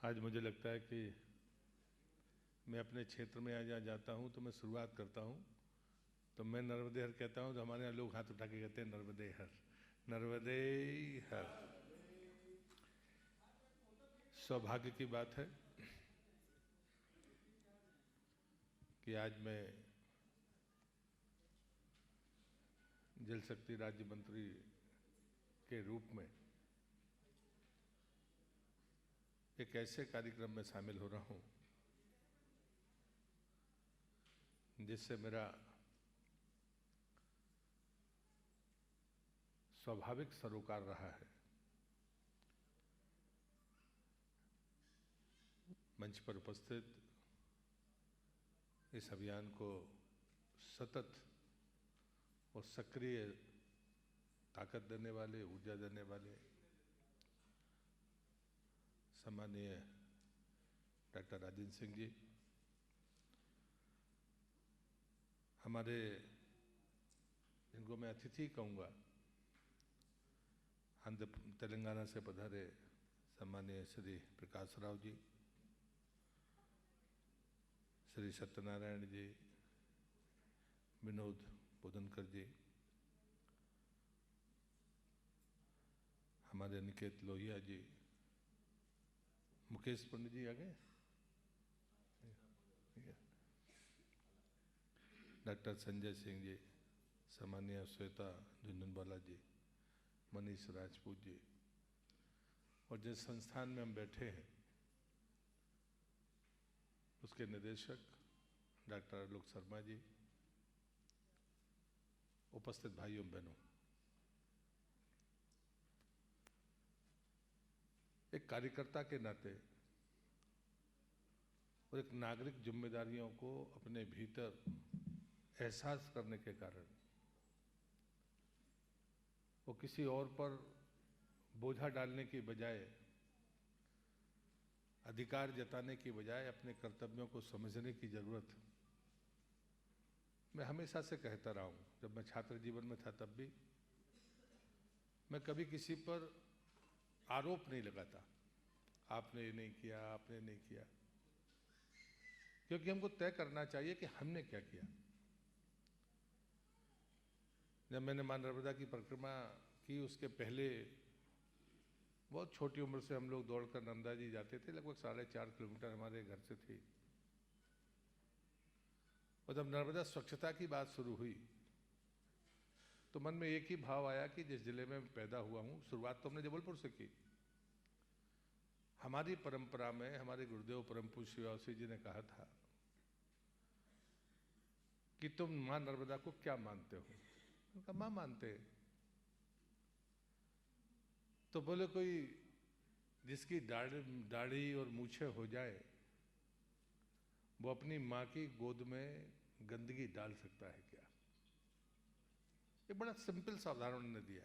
आज मुझे लगता है कि मैं अपने क्षेत्र में जहाँ जाता हूँ तो मैं शुरुआत करता हूँ तो मैं नर्मदे हर कहता हूँ तो हमारे यहाँ लोग हाथ उठा के कहते हैं नर्मदे हर, नर्मदे हर। सौभाग्य की बात है कि आज मैं जल शक्ति राज्य मंत्री के रूप में एक ऐसे कार्यक्रम में शामिल हो रहा हूँ जिससे मेरा स्वाभाविक सरोकार रहा है। मंच पर उपस्थित इस अभियान को सतत और सक्रिय ताकत देने वाले, ऊर्जा देने वाले सम्माननीय डॉक्टर राजेंद्र सिंह जी, हमारे जिनको मैं अतिथि कहूँगा, आंध्र तेलंगाना से पधारे सम्माननीय श्री प्रकाश राव जी, श्री सत्यनारायण जी, विनोद बोधनकर जी, हमारे निकेत लोहिया जी, मुकेश पंडित जी आ गए, डॉक्टर संजय सिंह जी, सम्माननीय श्वेता झुंझुनवाला जी, मनीष राजपूत जी, और जिस संस्थान में हम बैठे हैं उसके निदेशक डॉक्टर आलोक शर्मा जी, उपस्थित भाइयों बहनों, एक कार्यकर्ता के नाते और एक नागरिक जिम्मेदारियों को अपने भीतर एहसास करने के कारण वो किसी और पर बोझा डालने की बजाय, अधिकार जताने की बजाय अपने कर्तव्यों को समझने की जरूरत मैं हमेशा से कहता रहा हूँ। जब मैं छात्र जीवन में था तब भी मैं कभी किसी पर आरोप नहीं लगाता, आपने ये नहीं किया, आपने नहीं किया, क्योंकि हमको तय करना चाहिए कि हमने क्या किया। जब मैंने मां नर्मदा की परिक्रमा की उसके पहले बहुत छोटी उम्र से हम लोग दौड़कर नर्मदा जी जाते थे, लगभग 4.5 किलोमीटर हमारे घर से थी। और जब नर्मदा स्वच्छता की बात शुरू हुई तो मन में एक ही भाव आया कि जिस जिले में पैदा हुआ हूँ, शुरुआत तो हमने जबलपुर से की। हमारी परंपरा में हमारे गुरुदेव परम पूज्य शिवासी जी ने कहा था कि तुम मां नर्मदा को क्या मानते हो? उनका मां मानते। तो बोले कोई जिसकी दाढ़ी और मूछें हो जाए वो अपनी मां की गोद में गंदगी डाल सकता है क्या? ये बड़ा सिंपल सा उदाहरण उन्होंने दिया।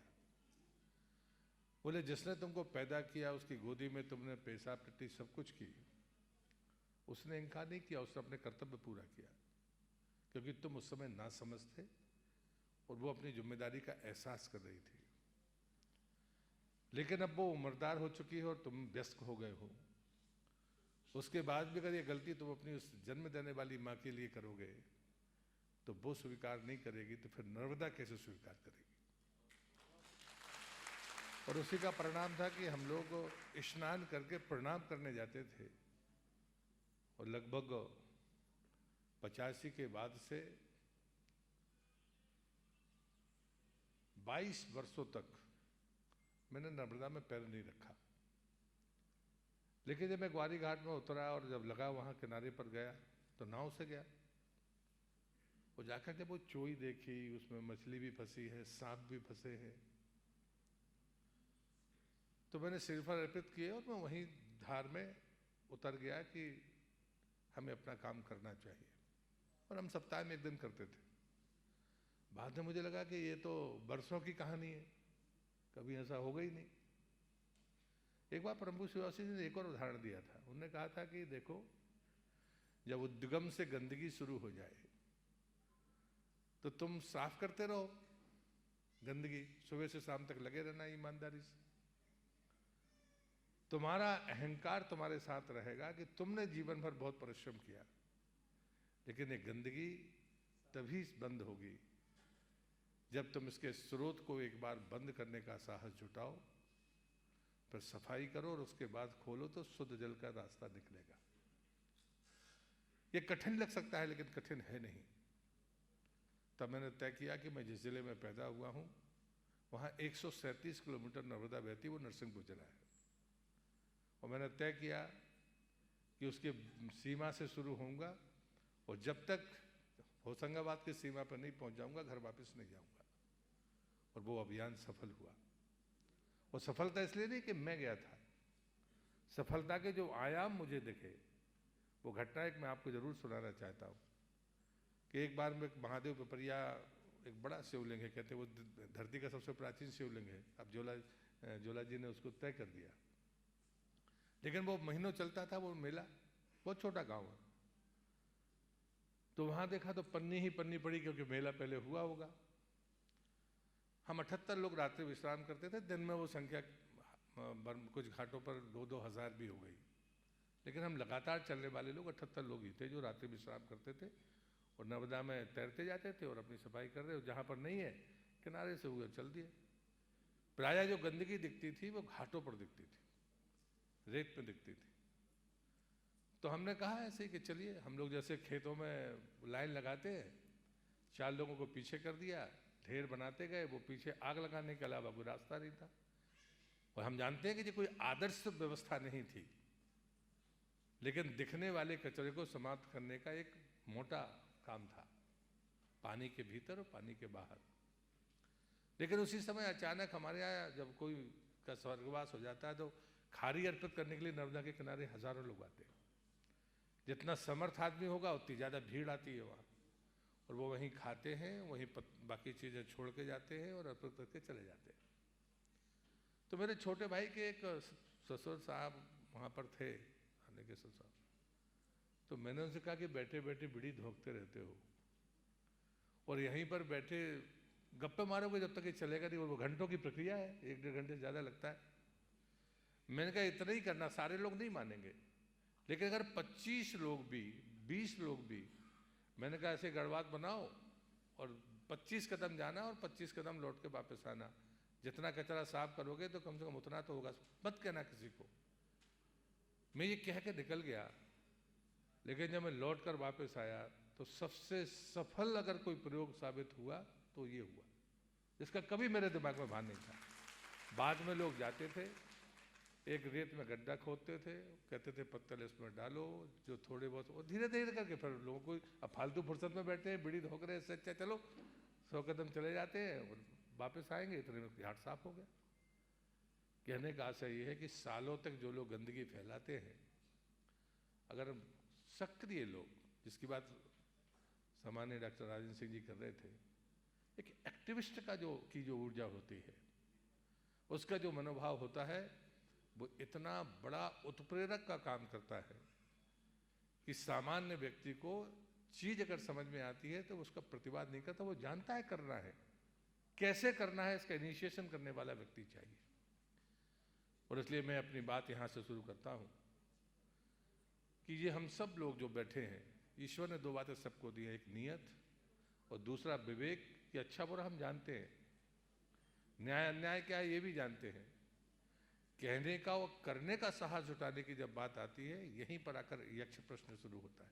बोले जिसने तुमको पैदा किया उसकी गोदी में तुमने पेशाब टट्टी सब कुछ की, उसने इनकार नहीं किया, उसने अपने कर्तव्य पूरा किया, क्योंकि तुम उस समय ना समझ थे और वो अपनी जिम्मेदारी का एहसास कर रही थी। लेकिन अब वो उम्रदार हो चुकी है और तुम व्यस्क हो गए हो, उसके बाद भी अगर ये गलती तुम अपनी उस जन्म देने वाली माँ के लिए करोगे तो वो स्वीकार नहीं करेगी तो फिर नर्मदा कैसे स्वीकार करेगी? और उसी का परिणाम था कि हम लोग स्नान करके प्रणाम करने जाते थे और लगभग 85 के बाद से 22 वर्षों तक मैंने नर्मदा में पैर नहीं रखा। लेकिन जब मैं ग्वारी घाट में उतरा और जब लगा वहाँ किनारे पर गया तो नाव से गया और जाकर जब वो चोई देखी, उसमें मछली भी फंसी है, सांप भी फंसे हैं, तो मैंने श्रीफल अर्पित किए और मैं वहीं धार में उतर गया कि हमें अपना काम करना चाहिए। और हम सप्ताह में एक दिन करते थे। बाद में मुझे लगा कि ये तो बरसों की कहानी है, कभी ऐसा होगा ही नहीं। एक बार परम पूज्य शिवासी जी ने एक और उदाहरण दिया था। उन्होंने कहा था कि देखो, जब उद्गम से गंदगी शुरू हो जाए तो तुम साफ करते रहो गंदगी, सुबह से शाम तक लगे रहना ईमानदारी से। तुम्हारा अहंकार तुम्हारे साथ रहेगा कि तुमने जीवन भर बहुत परिश्रम किया, लेकिन ये गंदगी तभी बंद होगी जब तुम इसके स्रोत को एक बार बंद करने का साहस जुटाओ, फिर सफाई करो और उसके बाद खोलो तो शुद्ध जल का रास्ता निकलेगा। ये कठिन लग सकता है लेकिन कठिन है नहीं। तब मैंने तय किया कि मैं जिस जिले में पैदा हुआ हूँ वहाँ 137 किलोमीटर नर्मदा बहती, वो नरसिंहपुर जिला है, और मैंने तय किया कि उसके सीमा से शुरू होऊंगा और जब तक होशंगाबाद की सीमा पर नहीं पहुँच जाऊँगा घर वापस नहीं जाऊँगा। और वो अभियान सफल हुआ। और सफलता इसलिए नहीं कि मैं गया था, सफलता के जो आयाम मुझे दिखे वो घटना एक मैं आपको जरूर सुनाना चाहता हूँ कि एक बार में महादेव पिपरिया एक बड़ा शिवलिंग है, कहते हैं वो धरती का सबसे प्राचीन शिवलिंग है। अब जोला जी ने उसको तय कर दिया, लेकिन वो महीनों चलता था वो मेला, बहुत छोटा गांव है। तो वहां देखा तो पन्नी ही पन्नी पड़ी, क्योंकि मेला पहले हुआ होगा। हम 78 लोग रात्रि विश्राम करते थे, दिन में वो संख्या कुछ घाटों पर 2-2 हज़ार भी हो गई, लेकिन हम लगातार चलने वाले लोग 78 लोग ही थे जो रात्रि विश्राम करते थे और नर्मदा में तैरते जाते थे और अपनी सफाई कर रहे हो। जहाँ पर नहीं है किनारे से हुए चल दिए। प्रायः जो गंदगी दिखती थी वो घाटों पर दिखती थी, रेत पे दिखती थी। तो हमने कहा ऐसे कि चलिए, हम लोग जैसे खेतों में लाइन लगाते हैं, 4 लोगों को पीछे कर दिया, ढेर बनाते गए, वो पीछे आग लगाने के अलावा कोई रास्ता नहीं था। और हम जानते हैं कि ये कोई आदर्श व्यवस्था नहीं थी, लेकिन दिखने वाले कचरे को समाप्त करने का एक मोटा काम था, पानी के भीतर और पानी के बाहर। लेकिन उसी समय अचानक हमारे यहाँ जब कोई का स्वर्गवास हो जाता है तो खारी अर्पित करने के लिए नर्मदा के किनारे हजारों लोग आते हैं। जितना समर्थ आदमी होगा उतनी ज़्यादा भीड़ आती है वहाँ, और वो वहीं खाते हैं, वहीं बाकी चीज़ें छोड़ के जाते हैं और अर्पित करके चले जाते हैं। तो मेरे छोटे भाई के एक ससुर साहब वहाँ पर थे, आने के ससुर, तो मैंने उनसे कहा कि बैठे बैठे बीड़ी धोखते रहते हो और यहीं पर बैठे गप्पे मारोगे जब तक ये चलेगा नहीं, और वो घंटों की प्रक्रिया है, 1-1.5 घंटे ज़्यादा लगता है। मैंने कहा इतना ही करना, सारे लोग नहीं मानेंगे, लेकिन अगर 25 लोग भी, 20 लोग भी, मैंने कहा ऐसे गड़बात बनाओ और 25 कदम जाना और 25 कदम लौट के वापस आना, जितना कचरा साफ करोगे तो कम से कम उतना तो होगा, मत कहना किसी को। मैं ये कह के निकल गया, लेकिन जब मैं लौट कर वापस आया तो सबसे सफल अगर कोई प्रयोग साबित हुआ तो ये हुआ, जिसका कभी मेरे दिमाग में भान नहीं था। बाद में लोग जाते थे, एक रेत में गड्ढा खोदते थे, कहते थे पत्तल इसमें डालो, जो थोड़े बहुत, और धीरे धीरे करके फिर लोगों को, अब फालतू फुर्सत में बैठे हैं, बीड़ी धोक रहे हैं, इससे अच्छा चलो 100 कदम चले जाते हैं और वापस आएंगे, इतने में घाट साफ हो गया। कहने का आशय ये है कि सालों तक जो लोग गंदगी फैलाते हैं, अगर सक्रिय लोग, जिसकी बात सामान्य डॉक्टर राजेंद्र सिंह जी कर रहे थे, एक एक्टिविस्ट का जो ऊर्जा होती है, उसका जो मनोभाव होता है, वो इतना बड़ा उत्प्रेरक का काम करता है कि सामान्य व्यक्ति को चीज अगर समझ में आती है तो उसका प्रतिवाद नहीं करता, वो जानता है करना है, कैसे करना है, इसका इनिशिएशन करने वाला व्यक्ति चाहिए। और इसलिए मैं अपनी बात यहाँ से शुरू करता हूँ कि ये हम सब लोग जो बैठे हैं, ईश्वर ने 2 बातें सबको दी है, एक नियत और दूसरा विवेक, कि अच्छा बुरा हम जानते हैं, न्याय अन्याय क्या है ये भी जानते हैं। कहने का और करने का साहस जुटाने की जब बात आती है, यहीं पर आकर यक्ष प्रश्न शुरू होता है।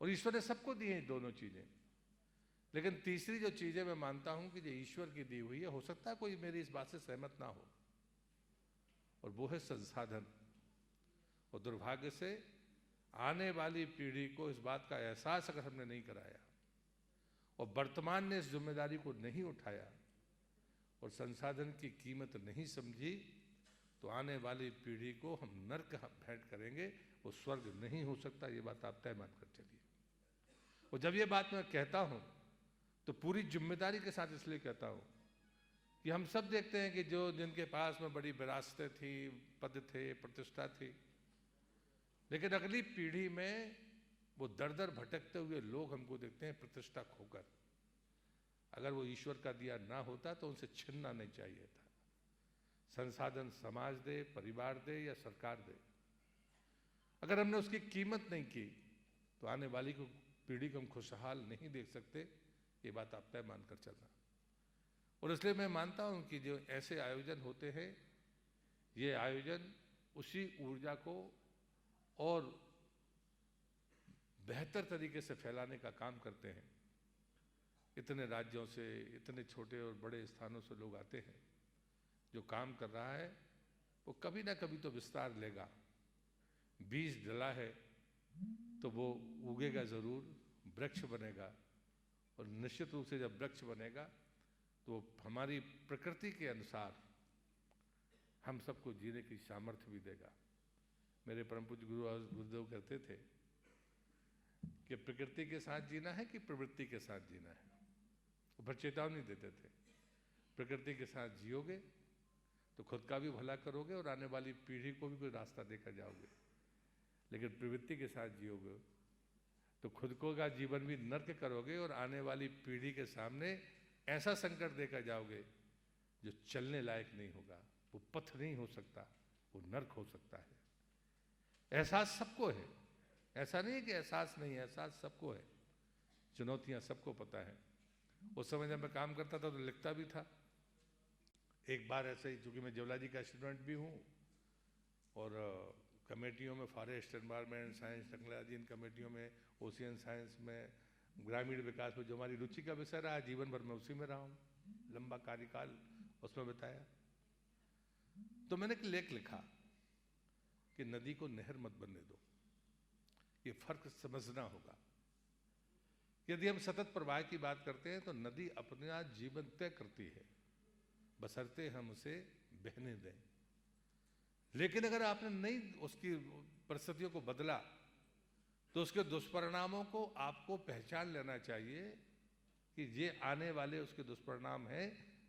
और ईश्वर ने सबको दी हैं दोनों चीजें, लेकिन तीसरी जो चीजें मैं मानता हूं कि जो ईश्वर की दी हुई है, हो सकता है कोई मेरी इस बात से सहमत ना हो, और वो है संसाधन। और दुर्भाग्य से आने वाली पीढ़ी को इस बात का एहसास अगर हमने नहीं कराया और वर्तमान ने इस जिम्मेदारी को नहीं उठाया और संसाधन की कीमत नहीं समझी, तो आने वाली पीढ़ी को हम नर्क भेंट करेंगे, वो स्वर्ग नहीं हो सकता। ये बात आप तय मानकर चलिए। और जब ये बात मैं कहता हूं तो पूरी जिम्मेदारी के साथ इसलिए कहता हूं कि हम सब देखते हैं कि जो जिनके पास में बड़ी विरासतें थी, पद थे, प्रतिष्ठा थी, लेकिन अगली पीढ़ी में वो दर दर भटकते हुए लोग हमको देखते हैं प्रतिष्ठा खोकर। अगर वो ईश्वर का दिया ना होता तो उनसे छीनना नहीं चाहिए था। संसाधन समाज दे, परिवार दे या सरकार दे, अगर हमने उसकी कीमत नहीं की तो आने वाली पीढ़ी को हम खुशहाल नहीं देख सकते। ये बात आप तय मानकर चलना। और इसलिए मैं मानता हूं कि जो ऐसे आयोजन होते हैं, ये आयोजन उसी ऊर्जा को और बेहतर तरीके से फैलाने का काम करते हैं। इतने राज्यों से, इतने छोटे और बड़े स्थानों से लोग आते हैं। जो काम कर रहा है वो कभी ना कभी तो विस्तार लेगा। बीज डला है तो वो उगेगा जरूर, वृक्ष बनेगा। और निश्चित रूप से जब वृक्ष बनेगा तो हमारी प्रकृति के अनुसार हम सबको जीने की सामर्थ्य भी देगा। मेरे परम पूज्य गुरुदेव कहते थे कि प्रकृति के साथ जीना है कि प्रवृत्ति के साथ जीना है। वो फिर चेतावनी देते थे, प्रकृति के साथ जियोगे तो खुद का भी भला करोगे और आने वाली पीढ़ी को भी कोई रास्ता देकर जाओगे। लेकिन प्रवृत्ति के साथ जियोगे तो खुद को का जीवन भी नर्क करोगे और आने वाली पीढ़ी के सामने ऐसा संकट देकर जाओगे जो चलने लायक नहीं होगा। वो पथ नहीं हो सकता, वो नर्क हो सकता है। एहसास सबको है, ऐसा नहीं है कि एहसास नहीं है, एहसास सबको है। चुनौतियां सबको पता है। उस समय जब मैं काम करता था तो लिखता भी था। एक बार ऐसे ही, चूंकि मैं ज्वालाजी का स्टूडेंट भी हूँ और कमेटियों में फॉरेस्ट एनवायरनमेंट साइंस टेक्नोलॉजी, इन कमेटियों में ओशियन साइंस में, ग्रामीण विकास में जो हमारी रुचि का विषय रहा, जीवन भर में उसी में रहा हूँ, लंबा कार्यकाल उसमें बिताया। तो मैंने एक लेख लिखा कि नदी को नहर मत बनने दो। ये फर्क समझना होगा। यदि हम सतत प्रवाह की बात करते हैं तो नदी अपना जीवन तय करती है, बशर्ते हम उसे बहने दें। लेकिन अगर आपने नहीं उसकी परिस्थितियों को बदला तो उसके दुष्परिणामों को आपको पहचान लेना चाहिए कि ये आने वाले उसके दुष्परिणाम हैं,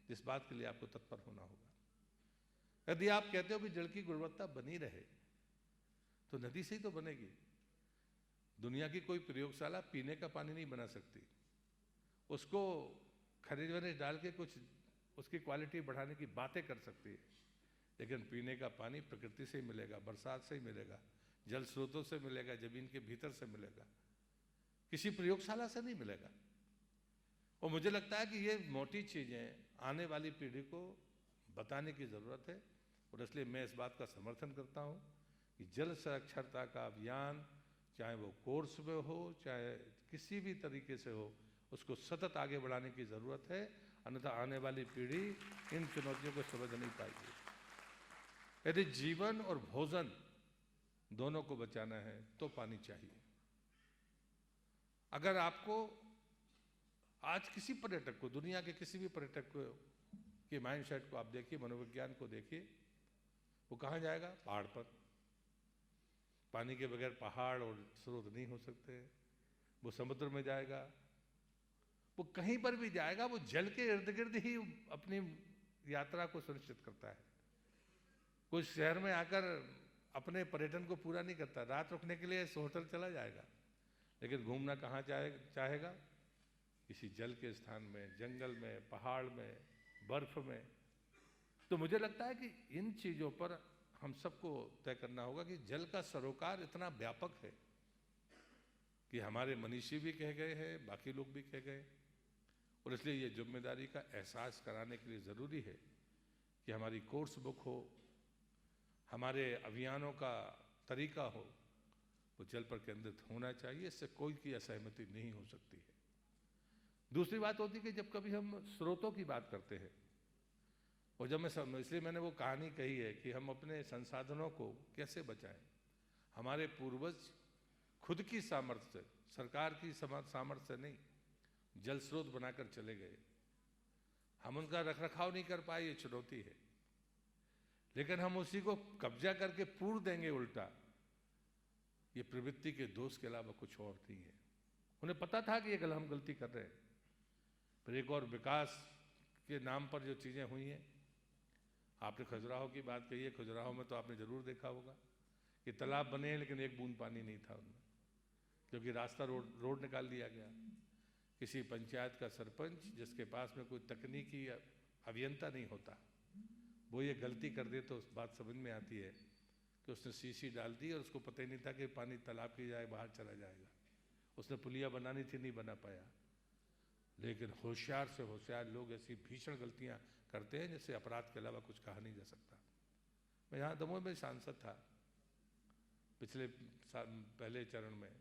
जिस बात के लिए आपको तत्पर होना होगा। यदि आप कहते हो कि जल की गुणवत्ता बनी रहे तो नदी से ही तो बनेगी। दुनिया की कोई प्रयोगशाला पीने का पानी नहीं बना सकती। उसको खनिज वनिज डाल के कुछ उसकी क्वालिटी बढ़ाने की बातें कर सकती है, लेकिन पीने का पानी प्रकृति से ही मिलेगा, बरसात से ही मिलेगा, जल स्रोतों से मिलेगा, जमीन के भीतर से मिलेगा, किसी प्रयोगशाला से नहीं मिलेगा। और मुझे लगता है कि ये मोटी चीजें आने वाली पीढ़ी को बताने की जरूरत है। और इसलिए मैं इस बात का समर्थन करता हूं कि जल साक्षरता का अभियान, चाहे वो कोर्स में हो, चाहे किसी भी तरीके से हो, उसको सतत आगे बढ़ाने की जरूरत है। अन्यथा आने वाली पीढ़ी इन चुनौतियों को समझ नहीं पाएगी। यदि जीवन और भोजन दोनों को बचाना है तो पानी चाहिए। अगर आपको आज किसी पर्यटक को, दुनिया के किसी भी पर्यटक को के माइंडसेट को आप देखिए, मनोविज्ञान को देखिए, वो कहाँ जाएगा? पहाड़ पर। पानी के बगैर पहाड़ और स्रोत नहीं हो सकते। वो समुद्र में जाएगा, वो कहीं पर भी जाएगा, वो जल के इर्द गिर्द ही अपनी यात्रा को सुनिश्चित करता है। कोई शहर में आकर अपने पर्यटन को पूरा नहीं करता, रात रुकने के लिए होटल चला जाएगा, लेकिन घूमना कहाँ चाहेगा? किसी जल के स्थान में, जंगल में, पहाड़ में, बर्फ में। तो मुझे लगता है कि इन चीजों पर हम सबको तय करना होगा कि जल का सरोकार इतना व्यापक है कि हमारे मनीषी भी कह गए हैं, बाकी लोग भी कह गए। और इसलिए ये जिम्मेदारी का एहसास कराने के लिए ज़रूरी है कि हमारी कोर्स बुक हो, हमारे अभियानों का तरीका हो, वो जल पर केंद्रित होना चाहिए। इससे कोई की असहमति नहीं हो सकती है। दूसरी बात होती है कि जब कभी हम स्रोतों की बात करते हैं, और जब मैं इसलिए मैंने वो कहानी कही है कि हम अपने संसाधनों को कैसे बचाएं। हमारे पूर्वज खुद की सामर्थ्य से, सरकार की सामर्थ्य से नहीं, जल स्रोत बनाकर चले गए। हम उनका रखरखाव नहीं कर पाए, ये चुनौती है। लेकिन हम उसी को कब्जा करके पूर्ण देंगे उल्टा, ये प्रवृत्ति के दोष के अलावा कुछ और नहीं है। उन्हें पता था कि ये हम गलती कर रहे हैं। फिर एक और विकास के नाम पर जो चीजें हुई हैं, आपने खजुराहो की बात कही है। खजुराहो में तो आपने जरूर देखा होगा कि तालाब बने हैं लेकिन एक बूंद पानी नहीं था उनमें, क्योंकि रास्ता रोड निकाल दिया गया। किसी पंचायत का सरपंच जिसके पास में कोई तकनीकी अभियंता नहीं होता, वो ये गलती कर दे तो बात समझ में आती है कि उसने सीसी डाल दी और उसको पता ही नहीं था कि पानी तालाब की जाए बाहर चला जाएगा। उसने पुलिया बनानी थी, नहीं बना पाया। लेकिन होशियार से होशियार लोग ऐसी भीषण गलतियां करते हैं जिससे अपराध के अलावा कुछ कहा नहीं जा सकता। मैं यहाँ दमोह में सांसद था पिछले पहले चरण में,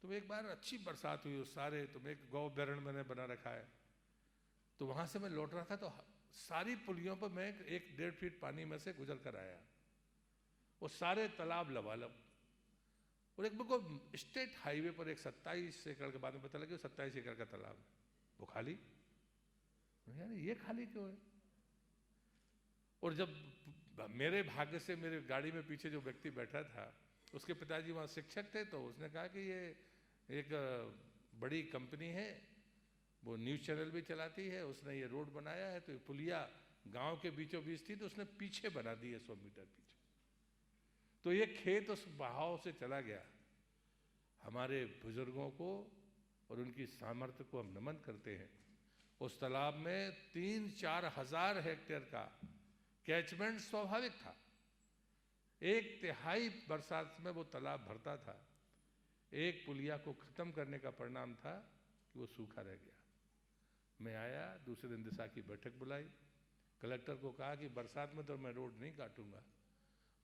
तो एक बार अच्छी बरसात हुई, उस सारे तो एक गौ बैरण मैंने बना रखा है, तो वहाँ से मैं लौट रहा था तो सारी पुलियों पर मैं 1-1.5 फीट पानी में से गुजर कर आया। वो सारे तालाब लबालब। और एक को स्टेट हाईवे पर एक 27 एकड़ के बाद में पता लगा 27 एकड़ का तालाब है, वो खाली। यार ये खाली क्यों है? और जब मेरे भाग्य से मेरे गाड़ी में पीछे जो व्यक्ति बैठा था उसके पिताजी वहाँ शिक्षक थे, तो उसने कहा कि ये एक बड़ी कंपनी है, वो न्यूज़ चैनल भी चलाती है, उसने ये रोड बनाया है, तो ये पुलिया गांव के बीचों बीच थी तो उसने पीछे बना दी है 100 मीटर पीछे। तो ये खेत उस बहाव से चला गया। हमारे बुजुर्गों को और उनकी सामर्थ्य को हम नमन करते हैं। उस तालाब में 3-4 हज़ार हेक्टेयर का कैचमेंट स्वाभाविक था। 1/3 बरसात में वो तालाब भरता था। एक पुलिया को खत्म करने का परिणाम था कि वो सूखा रह गया। मैं आया, दूसरे दिन दिशा की बैठक बुलाई, कलेक्टर को कहा कि बरसात में तो मैं रोड नहीं काटूंगा,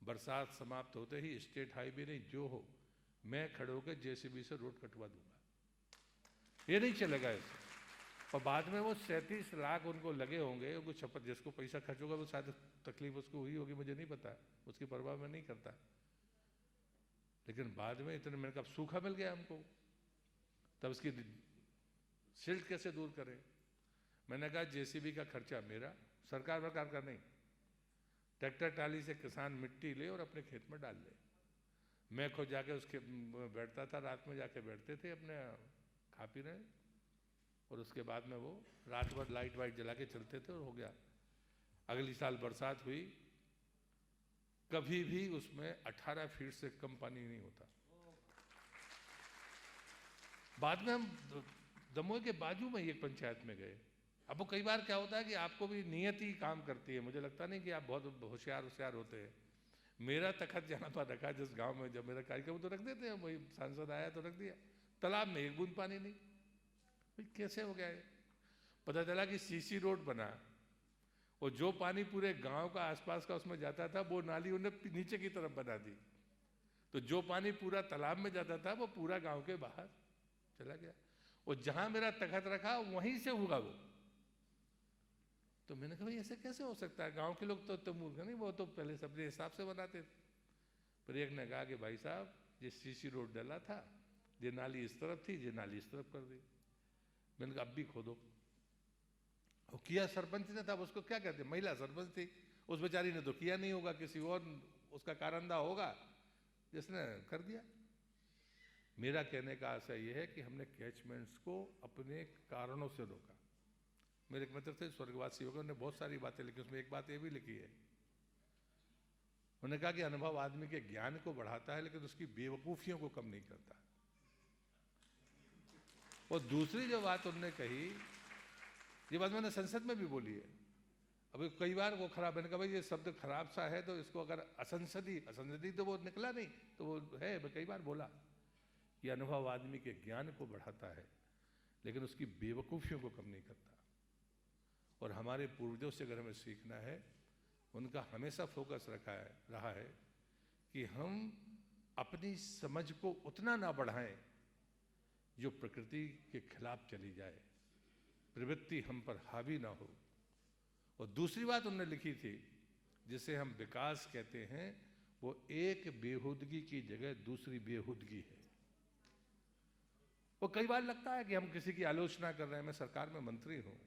बरसात समाप्त होते ही स्टेट हाईवे नहीं जो हो मैं खड़े होकर जेसीबी से रोड कटवा दूंगा, ये नहीं चलेगा ऐसे। और बाद में वो 37 लाख उनको लगे होंगे, उनको छप्पन जिसको पैसा खर्च होगा वो शायद तकलीफ उसको हुई होगी, मुझे नहीं पता, उसकी परवाह मैं नहीं करता। लेकिन बाद में इतने मैंने कहा सूखा मिल गया हमको, तब उसकी सिल्ट कैसे दूर करें? मैंने कहा जेसीबी का खर्चा मेरा, सरकार का नहीं। ट्रैक्टर टाली से किसान मिट्टी ले और अपने खेत में डाल ले। मैं खुद जाके उसके बैठता था, रात में जाके बैठते थे अपने खा पी रहे, और उसके बाद में वो रात भर लाइट वाइट जला के चलते थे और हो गया। अगली साल बरसात हुई, कभी भी उसमें 18 फीट से कम पानी नहीं होता। बाद में हम दमोह के बाजू में एक पंचायत में गए। अब वो कई बार क्या होता है कि आपको भी नियति काम करती है, मुझे लगता नहीं कि आप बहुत होशियार होते हैं। मेरा तखत जहाँ पर रखा जिस गांव में, जब मेरा कार्यक्रम तो रख देते हैं, वही सांसद आया तो रख दिया, तालाब में एक बूंद पानी नहीं। कैसे हो गया है? पता चला कि सीसी रोड बना और जो पानी पूरे गांव का आसपास का उसमें जाता था वो नाली उन्हें नीचे की तरफ बना दी, तो जो पानी पूरा तालाब में जाता था वो पूरा गांव के बाहर चला गया। और जहां मेरा तखत रखा वहीं से होगा वो। तो मैंने कहा भाई ऐसे कैसे हो सकता है? गांव के लोग तो मूर्ख नहीं, वो तो पहले सबके हिसाब से बनाते थे। पर एक ने कहा कि भाई साहब ये सीसी रोड डाला था, ये नाली इस तरफ थी, ये नाली इस तरफ कर दी। मैंने कहा अब भी खोदो। वो किया सरपंच ने था, उसको क्या कहते, महिला सरपंच थी, उस बेचारी ने तो किया नहीं होगा, किसी और उसका कारंदा होगा जिसने कर दिया। मेरा कहने का आशय यह है कि हमने कैचमेंट्स को अपने कारणों से रोका। मेरे एक मित्र थे स्वर्गवासी हो गए, उन्होंने बहुत सारी बातें लिखी, उसमें एक बात ये भी लिखी है, उन्होंने कहा कि अनुभव आदमी के ज्ञान को बढ़ाता है लेकिन उसकी बेवकूफियों को कम नहीं करता। और दूसरी जो बात उन्होंने कही, ये बात मैंने संसद में भी बोली है, अभी कई बार वो खराब, मैंने कहा भाई ये शब्द खराब सा है तो इसको अगर असंसदी तो वो निकला नहीं, तो वो है, मैं कई बार बोला कि अनुभव आदमी के ज्ञान को बढ़ाता है लेकिन उसकी बेवकूफियों को कम नहीं करता। और हमारे पूर्वजों से अगर हमें सीखना है, उनका हमेशा फोकस रहा है कि हम अपनी समझ को उतना ना बढ़ाएं जो प्रकृति के खिलाफ चली जाए, प्रवृत्ति हम पर हावी ना हो। और दूसरी बात उन्होंने लिखी थी, जिसे हम विकास कहते हैं, वो एक बेहूदगी की जगह दूसरी बेहूदगी है। वो कई बार लगता है कि हम किसी की आलोचना कर रहे हैं, मैं सरकार में मंत्री हूं,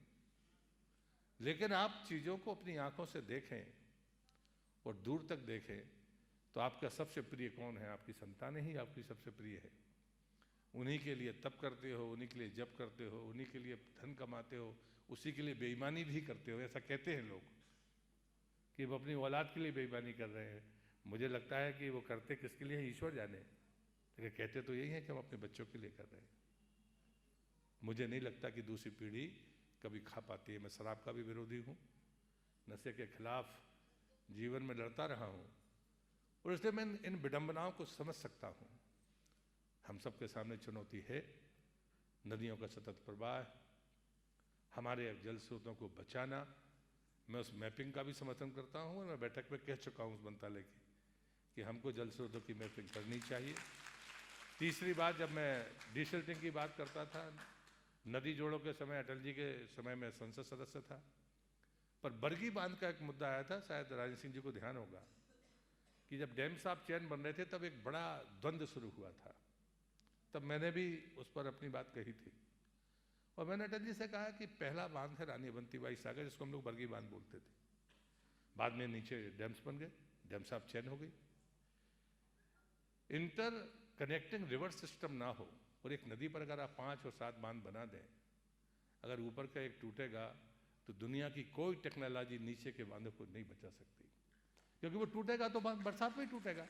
लेकिन आप चीजों को अपनी आंखों से देखें और दूर तक देखें तो आपका सबसे प्रिय कौन है? आपकी संतानें ही आपकी सबसे प्रिय है। उन्हीं के लिए तप करते हो, उन्हीं के लिए जप करते हो, उन्हीं के लिए धन कमाते हो, उसी के लिए बेईमानी भी करते हो। ऐसा कहते हैं लोग कि वो अपनी औलाद के लिए बेईमानी कर रहे हैं। मुझे लगता है कि वो करते किसके लिए, ईश्वर जाने, लेकिन कहते तो यही है कि हम अपने बच्चों के लिए कर रहे हैं। मुझे नहीं लगता कि दूसरी पीढ़ी कभी खा पाती है। मैं शराब का भी विरोधी हूँ, नशे के खिलाफ जीवन में लड़ता रहा हूँ, और इसलिए मैं इन विडंबनाओं को समझ सकता हूँ। हम सबके सामने चुनौती है, नदियों का सतत प्रवाह, हमारे जल स्रोतों को बचाना। मैं उस मैपिंग का भी समर्थन करता हूँ, और मैं बैठक में कह चुका हूँ उस मंत्रालय की कि हमको जल स्रोतों की मैपिंग करनी चाहिए। तीसरी बात, जब मैं डिसल्टिंग की बात करता था, नदी जोड़ों के समय, अटल जी के समय में संसद सदस्य था, पर बरगी बांध का एक मुद्दा आया था, शायद राजेंद्र सिंह जी को ध्यान होगा कि जब डैम साहब चैन बन रहे थे तब एक बड़ा द्वंद्व शुरू हुआ था। तब मैंने भी उस पर अपनी बात कही थी, और मैंने अटल जी से कहा कि पहला बांध है रानी अवंतीबाई सागर, जिसको हम लोग बरगी बांध बोलते थे। बाद में नीचे डैम्स बन गए, डैम साहब चैन हो गई। इंटर कनेक्टिंग रिवर सिस्टम ना हो, और एक नदी पर अगर आप 5 और 7 बांध बना दें, अगर ऊपर का एक टूटेगा तो दुनिया की कोई टेक्नोलॉजी नीचे के बांधों को नहीं बचा सकती, क्योंकि वो टूटेगा तो बरसात में ही टूटेगा।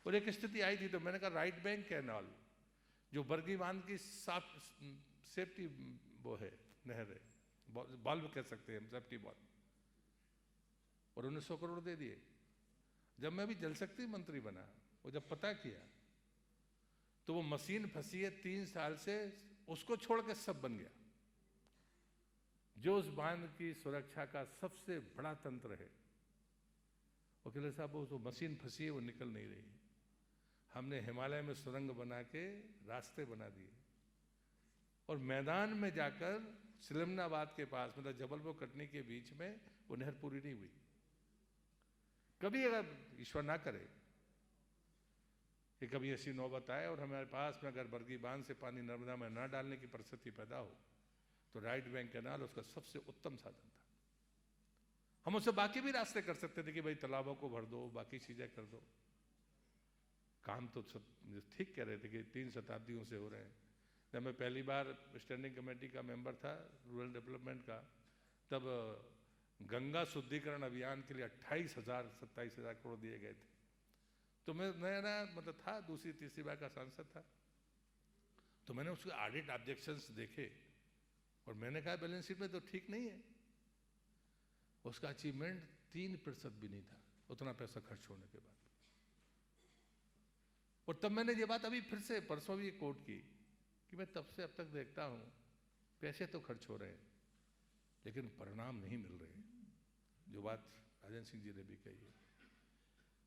और एक स्थिति आई थी, तो मैंने कहा राइट बैंक कैनाल, जो बरगी बांध की सेफ्टी वो है, नहर है, बल्ब कह सकते हैं हम, सेफ्टी बल्ब, और 1900 करोड़ दे दिए। जब मैं भी जल शक्ति मंत्री बना, और जब पता किया तो वो मशीन फंसी है 3 साल से, उसको छोड़ के सब बन गया। जो उस बांध की सुरक्षा का सबसे बड़ा तंत्र है, वकील साहब, वो जो मशीन फंसी है वो निकल नहीं रही। हमने हिमालय में सुरंग बना के रास्ते बना दिए, और मैदान में जाकर सिलमनाबाद के पास, मतलब जबलपुर कटनी के बीच में, वो नहर पूरी नहीं हुई। कभी अगर ईश्वर ना करे कि कभी ऐसी नौबत आए और हमारे पास में अगर बरगी बांध से पानी नर्मदा में ना डालने की परिस्थिति पैदा हो, तो राइट बैंक कैनाल उसका सबसे उत्तम साधन था। हम उससे बाकी भी रास्ते कर सकते थे कि भाई तालाबों को भर दो, बाकी चीजें कर दो। काम तो ठीक कह रहे थे कि 3 शताब्दियों से हो रहे हैं। जब मैं पहली बार स्टैंडिंग कमेटी का मेंबर था रूरल डेवलपमेंट का, तब गंगा शुद्धिकरण अभियान के लिए 28,000-27,000 करोड़ दिए गए थे। तो मैं नया मतलब था, दूसरी तीसरी बार का सांसद था, तो मैंने उसके ऑडिट ऑब्जेक्शंस देखे, और मैंने कहा बैलेंस शीट में तो ठीक नहीं है। उसका अचीवमेंट 3% भी नहीं था, उतना पैसा खर्च होने के बाद। और तब मैंने ये बात अभी फिर से परसों भी कोट की कि मैं तब से अब तक देखता हूं पैसे तो खर्च हो रहे हैं, लेकिन परिणाम नहीं मिल रहे। जो बात राजेंद्र सिंह जी ने भी कही है,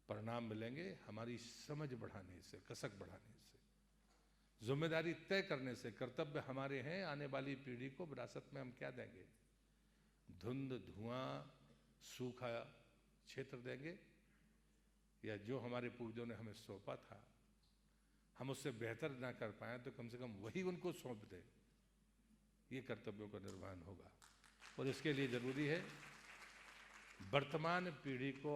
परिणाम मिलेंगे हमारी समझ बढ़ाने से, कसक बढ़ाने से, जिम्मेदारी तय करने से। कर्तव्य हमारे हैं, आने वाली पीढ़ी को विरासत में हम क्या देंगे? धुंध, धुआं, सूखा क्षेत्र देंगे, या जो हमारे पूर्वजों ने हमें सौंपा था हम उससे बेहतर ना कर पाए तो कम से कम वही उनको सौंप दें। ये कर्तव्यों का निर्वहन होगा, और इसके लिए जरूरी है वर्तमान पीढ़ी को